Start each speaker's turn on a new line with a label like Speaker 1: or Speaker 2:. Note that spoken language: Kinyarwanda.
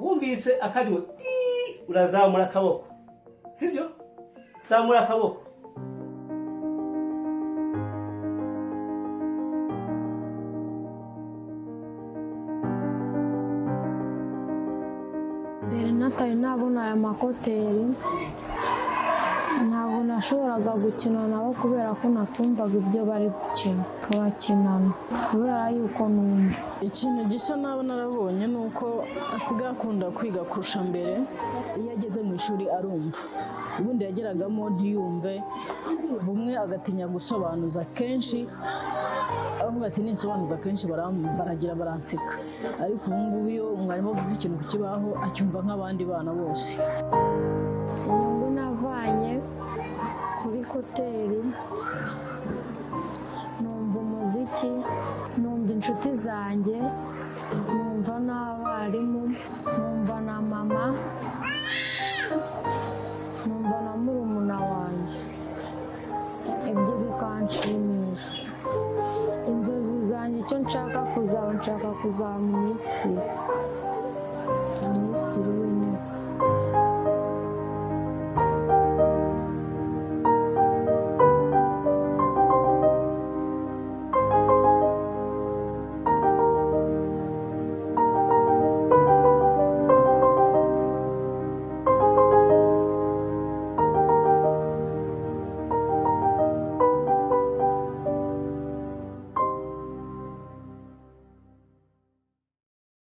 Speaker 1: wumvise akajwi urazamura akaboko sibyo zamura akaboko
Speaker 2: mbere natari nabona aya makoteri ntabwo nashoboraga gukina nabo kubera ko natumvaga ibyo bari gukina tubakinana kubera yuko numva
Speaker 3: ikintu gishya nabo narabonye nuko asigaye akunda kwiga kurusha mbere iyo ageze mu ishuri arumva ubundi yageragamo ntiyumve bumwe agatinya gusobanuza kenshi avuga ati ninsobanuza kenshi baragira baranseka ariko ubu ngubu iyo mwarimu avuze ikintu ku kibaho acyumva nk'abandi bana bose
Speaker 2: inyungu navanye kuri koteri numva umuziki numva inshuti zanjye numva n'abarimu numva na mama numva na murumuna wanjye ibyo bikanshimisha inzozi zanjye icyo nshaka kuzaba minisitiri w'intebe